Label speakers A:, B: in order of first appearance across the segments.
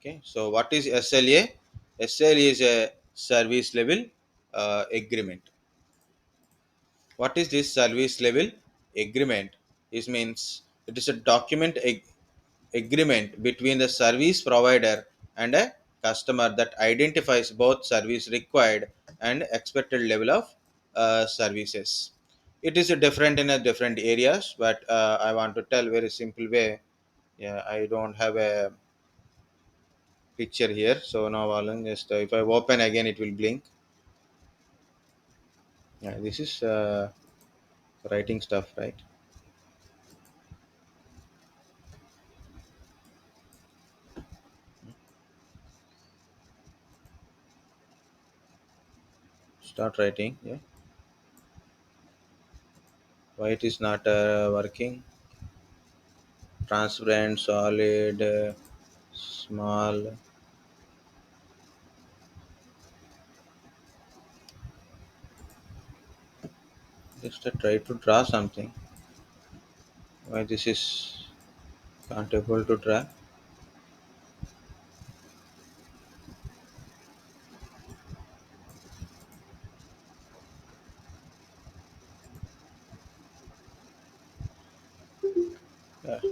A: Okay, so what is SLA? SLA is a service level agreement. What is this service level agreement? It means it is a agreement between the service provider and a customer that identifies both service required and expected level of services. It is a different in a different areas, but I want to tell very simple way. Yeah, I don't have a picture here, so now I'll just if I open again it will blink. Yeah, this is writing stuff, right? Start writing. Yeah, why it is not working? Transparent, solid, small. Just try to draw something. Why this is can't able to draw?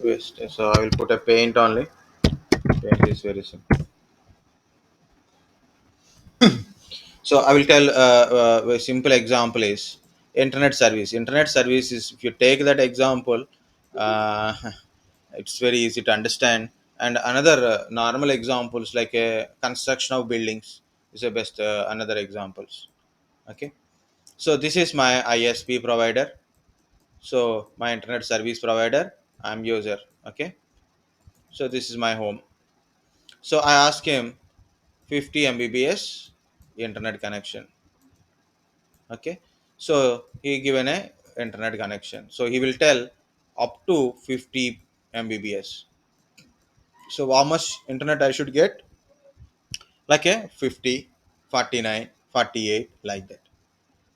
A: Waste. So I will put a paint only. Paint is very simple. So I will tell a simple example is internet service. Internet service is, if you take that example, uh, it's very easy to understand. And another normal examples like a construction of buildings is the best another examples. Okay, so this is my ISP provider. So my internet service provider, I'm user. Okay, so this is my home. So I ask him 50 Mbps internet connection. Okay, so he given a internet connection, so he will tell up to 50 Mbps. So how much internet I should get? Like a 50, 49, 48, like that.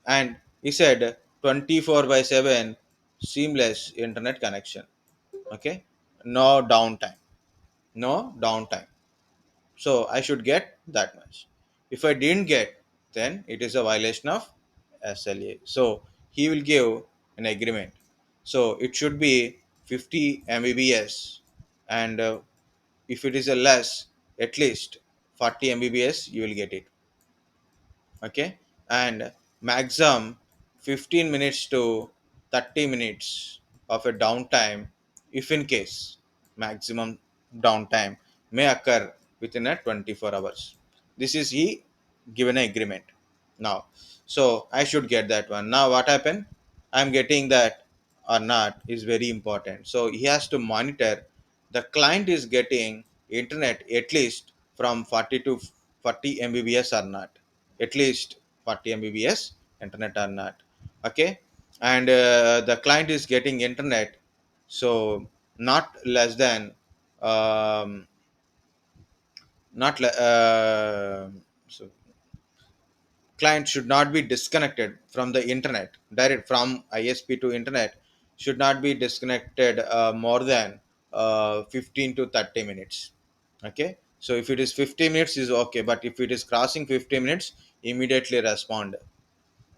A: And he said 24 by 7 seamless internet connection. Okay, no downtime, no downtime. So I should get that much. If I didn't get, then it is a violation of SLA. So he will give an agreement. So it should be 50 Mbps, and if it is a less, at least 40 Mbps you will get it. Okay, and maximum 15 minutes to 30 minutes of a downtime, if in case maximum downtime may occur within a 24 hours. This is he given an agreement now. So I should get that one. Now what happened, I'm getting that or not is very important. So he has to monitor the client is getting internet at least from 40 to 40 Mbps or not, at least 40 Mbps internet or not. Okay, and the client is getting internet, so not less than um, not le- so client should not be disconnected from the internet direct from ISP to internet, should not be disconnected more than 15 to 30 minutes. Okay, so if it is 50 minutes is okay, but if it is crossing 50 minutes, immediately respond.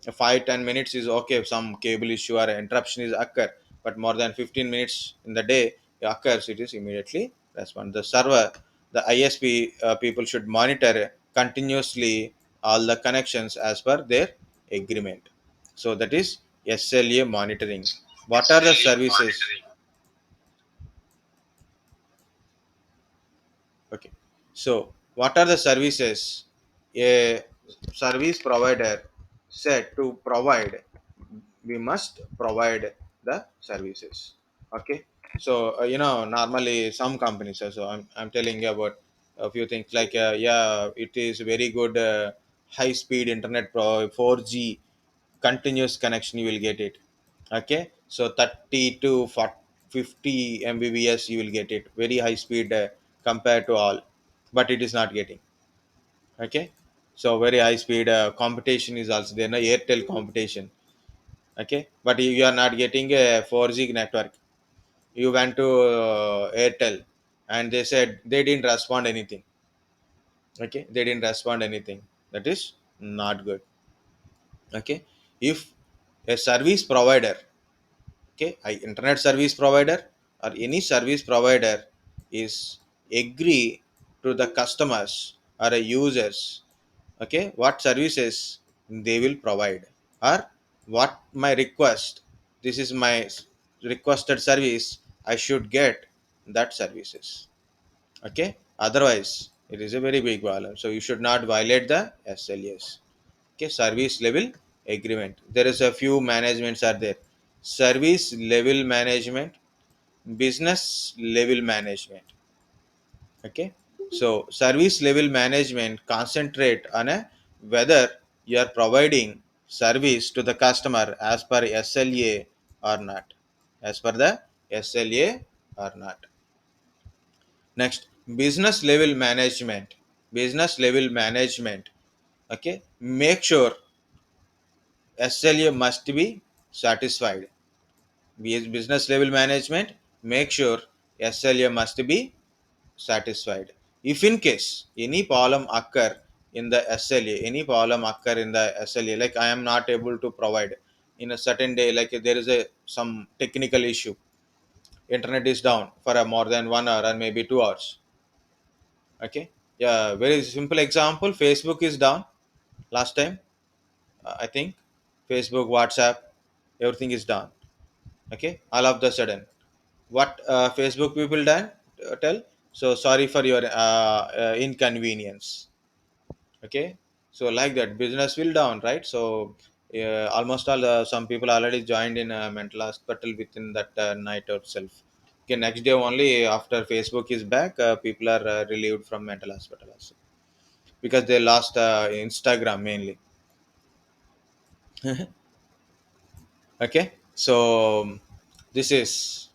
A: 5-10 minutes is okay if some cable issue or interruption is occur, but more than 15 minutes in the day occurs, it is immediately respond. The server, the ISP people should monitor continuously all the connections as per their agreement. So that is SLA monitoring. What are the services? Okay, so what are the services a service provider said to provide? We must provide the services. Okay, so normally some companies also, I'm telling you about a few things like yeah, it is very good high speed internet 4G continuous connection you will get it. Okay, so 30 to 40, 50 Mbps you will get it, very high speed compared to all, but it is not getting. Okay, so very high speed competition is also there, no Airtel competition. Okay, but you are not getting a 4G network. You went to Airtel, and they said they didn't respond anything. Okay, they didn't respond anything. That is not good. Okay, if a service provider, okay, internet service provider or any service provider is agree to the customers or a users, okay, what services they will provide, or what my request, this is my requested service, I should get that services. Okay, otherwise it is a very big problem, so you should not violate the SLAs. Okay, service level agreement, there is a few managements are there: service level management, business level management. Okay, so service level management concentrate on a whether you are providing service to the customer as per SLA or not, as per the SLA or not. Next, business level management. Business level management. Okay, make sure SLA must be satisfied. Business level management, make sure SLA must be satisfied. If in case any problem occur in the SLA, any problem occur in the SLA, like I am not able to provide in a certain day, like there is a some technical issue, internet is down for a more than 1 hour or maybe 2 hours. Okay, yeah, very simple example, Facebook is down last time. I think Facebook, WhatsApp, everything is down. Okay, all of the sudden, what Facebook people done, tell, so sorry for your inconvenience. Okay, so like that business will down, right? So almost all some people already joined in a mental hospital within that night itself. Okay, next day only after Facebook is back, people are relieved from mental hospital also, because they lost Instagram mainly. Okay, so this is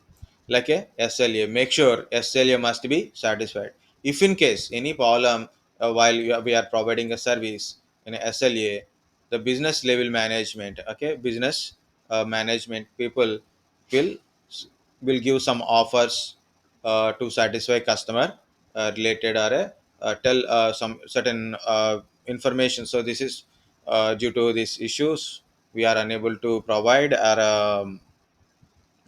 A: like a SLA, make sure SLA must be satisfied. If in case any problem while we are providing a service in a SLA, the business level management, okay, business management people will will give some offers to satisfy customer related, or tell some certain information. So this is due to these issues we are unable to provide, or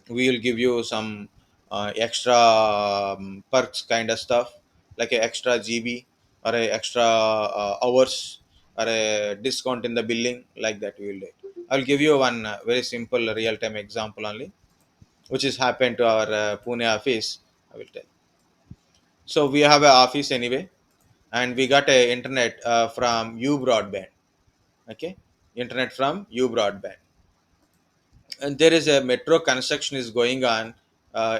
A: we will give you some extra perks kind of stuff, like a extra GB or a extra hours or a discount in the billing, like that we will do. I'll give you one very simple real time example only, which is happened to our Pune office. I will tell. So we have a office anyway, and we got a internet from U Broadband. Okay, internet from U Broadband, and there is a metro construction is going on.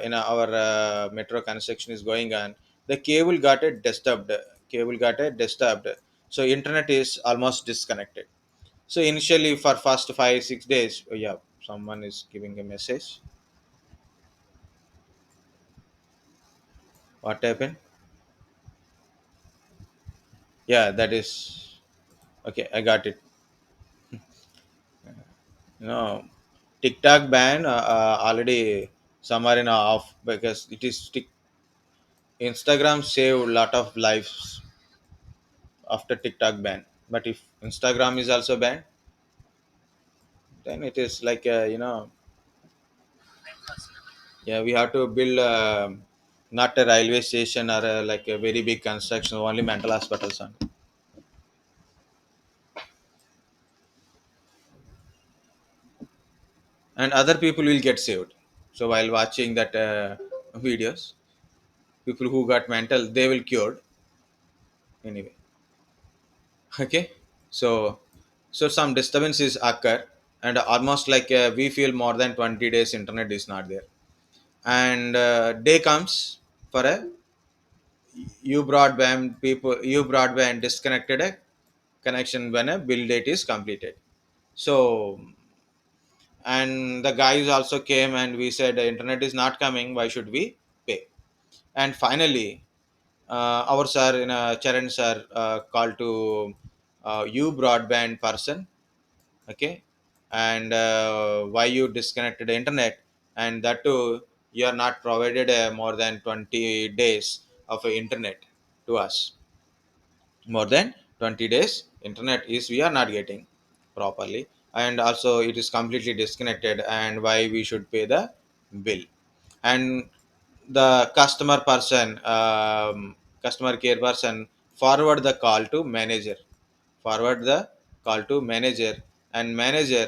A: In our metro construction is going on, the cable got a disturbed, cable got a disturbed, so internet is almost disconnected. So initially for first 5 6 days, oh yeah, someone is giving a message. What happened? Yeah, that is okay, I got it. No, TikTok ban already somewhere in off, because it is Instagram saved a lot of lives after TikTok ban. But if Instagram is also banned, then it is like yeah, we have to build not a railway station or like a very big construction, only mental hospitals on, and other people will get saved. So while watching that videos, people who got mental, they will cured anyway. Okay, so some disturbances occur, and almost like we feel more than 20 days internet is not there, and day comes for a U broadband disconnected a connection when a bill date is completed. So, and the guys also came and we said the internet is not coming, why should we pay? And finally, our sir, Charan sir, called to U broadband person. Okay, and why you disconnected the internet, and that too you are not provided more than 20 days of internet to us. more than 20 days internet is we are not getting properly, and also it is completely disconnected, and why we should pay the bill. And the customer care person forward the call to manager, forward the call to manager, and manager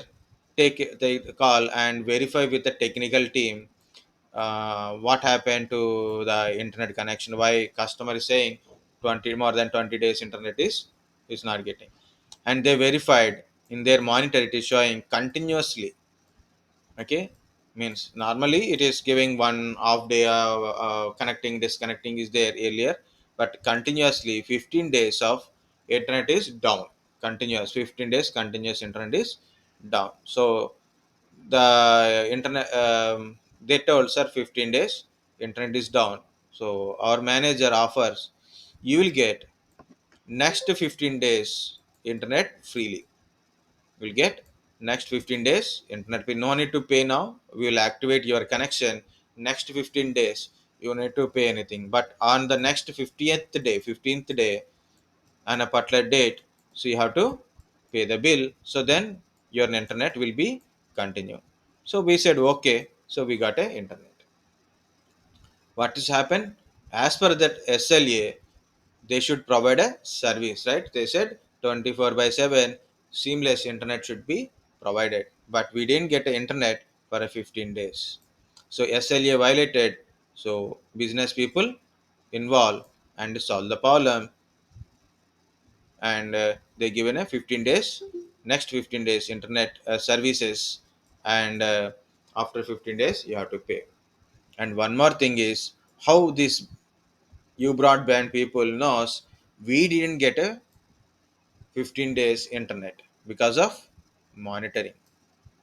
A: take the call and verify with the technical team what happened to the internet connection, why customer is saying 20 more than 20 days internet is not getting. And they verified in their monitor, it is showing continuously. Okay, means normally it is giving one half day connecting disconnecting is there earlier, but continuously 15 days of internet is down. Continuous 15 days continuous internet is down. So the internet, they told, sir, 15 days internet is down. So our manager offers, you will get next 15 days internet freely. Will get next 15 days internet, we no need to pay now, we will activate your connection next 15 days, you need to pay anything, but on the next 50th day 15th day on a particular date, so you have to pay the bill, so then your internet will be continue. So we said okay, so we got a internet. What has happened, as per that SLA, they should provide a service, right? They said 24 by 7 seamless internet should be provided, but we didn't get the internet for a 15 days. So SLA violated. So business people involved and solve the problem, and they given a 15 days, next 15 days internet services, and after 15 days you have to pay. And one more thing is, how this you broadband people knows we didn't get a 15 days internet because of monitoring.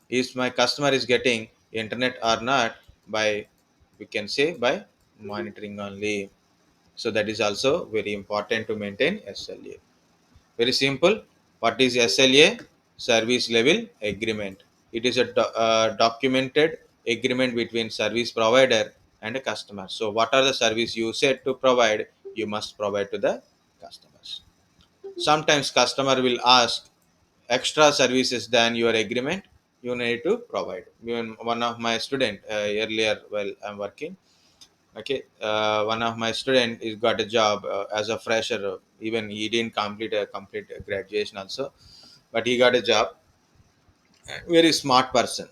A: Is my customer is getting internet or not, by, we can say, by monitoring only. So that is also very important to maintain SLA. Very simple. What is SLA? Service level agreement. It is a documented agreement between service provider and a customer. So what are the service you said to provide, you must provide to the customers. Sometimes customer will ask extra services than your agreement, you need to provide. Even one of my student, earlier while I'm working, okay, one of my student is got a job as a fresher, even he didn't complete a complete graduation also, but he got a job. Very smart person.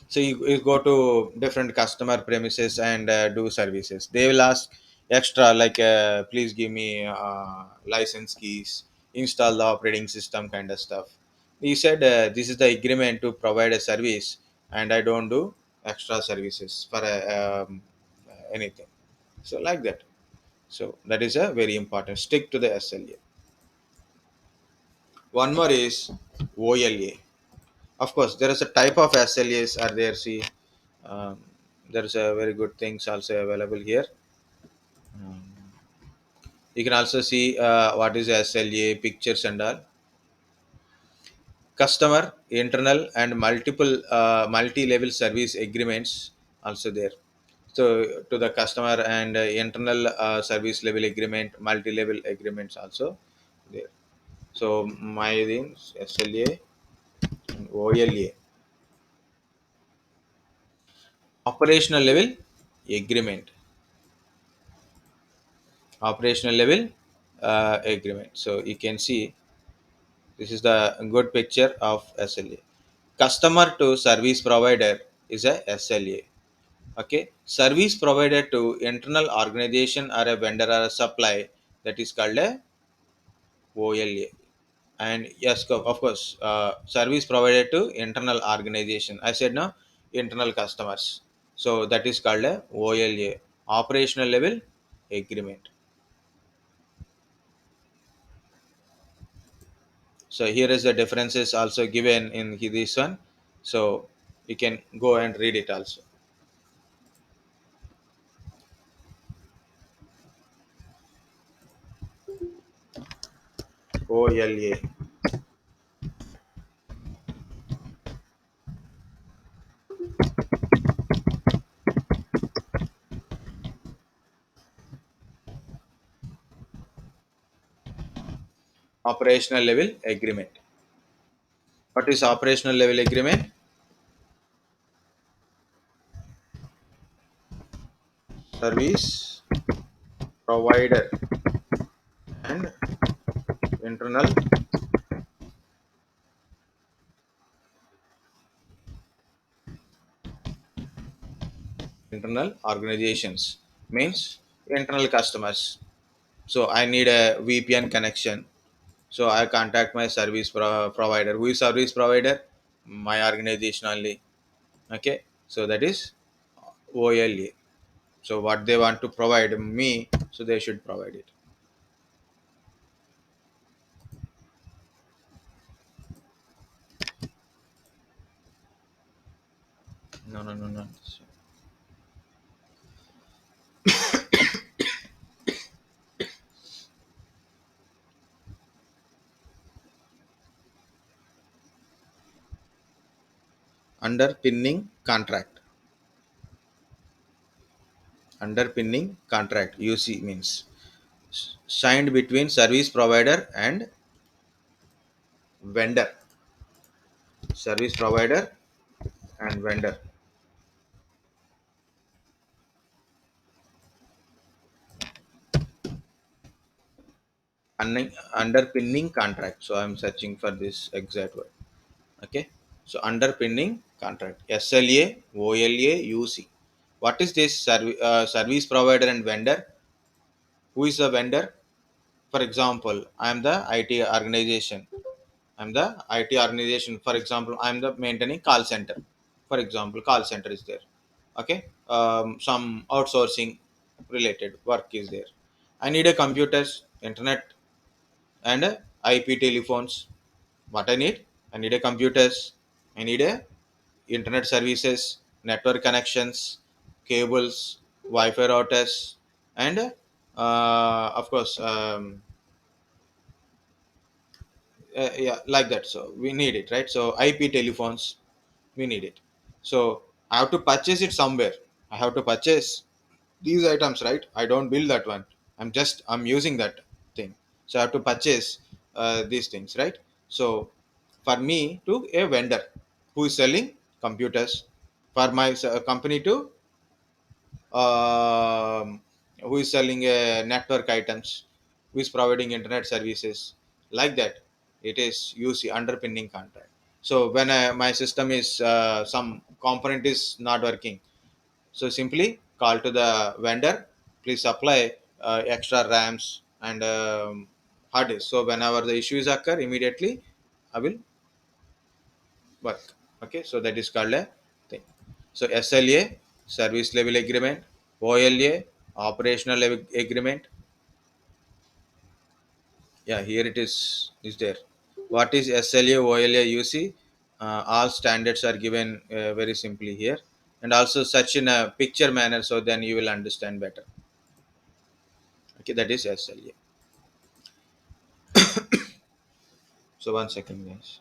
A: So you go to different customer premises and do services. They will ask extra, like please give me license keys, install the operating system, kind of stuff. He said this is the agreement to provide a service, and I don't do extra services for anything. So like that. So that is a very important. Stick to the SLA. One more is OLA. Of course, there is a type of SLAs are there. See, um, there is a very good things also available here. You can also see what is SLA pictures and all. Customer, internal, and multiple multi-level service agreements also there. So to the customer and internal service level agreement, multi-level agreements also there. So my things SLA and OLA, operational level agreement, operational level agreement. So you can see this is the good picture of SLA. Customer to service provider is a SLA. Okay, service provider to internal organization or a vendor or a supply, that is called a OLA. And yes, of course, service provided to internal organization, I said no, internal customers, so that is called a OLA, operational level agreement. So here is the differences also given in this one, so you can go and read it also. OLA. Operational level agreement. What is operational level agreement? Service provider and internal internal organizations means internal customers. So I need a VPN connection. So I contact my service provider. Who is service provider? My organization only. Okay. So that is OLA. So what they want to provide me, so they should provide it. No, no, no, no. Underpinning contract. Underpinning contract, UC means signed between service provider and vendor. Service provider and vendor. Underpinning contract. So I'm searching for this exact word. Okay. So underpinning contract. SLA, OLA, UC. What is this service provider and vendor? Who is the vendor? For example, I'm the IT organization. I'm the IT organization. For example, I'm the maintaining call center. For example, call center is there. Okay. Some outsourcing related work is there. I need a computers, internet, and IP telephones. What I need? I need a computers. I need a internet services, network connections, cables, Wi-Fi routers, and of course, yeah, like that. So we need it, right? So IP telephones, we need it. So I have to purchase it somewhere. I have to purchase these items, right? I don't build that one. I'm using that thing. So I have to purchase these things, right? So for me to a vendor who is selling computers, for my company to um, who is selling network items, who is providing internet services, like that. It is UC, underpinning contract. So when my system is some component is not working, so simply call to the vendor, please supply extra RAMs and hard disk. So whenever the issues occur, immediately I will work. Okay, so that is called a thing. So SLA, service level agreement, OLA, operational level agreement. Yeah, here it is there. What is SLA, OLA, UC? All standards are given very simply here, and also such in a picture manner, so then you will understand better. Okay, that is SLA. So one second, guys.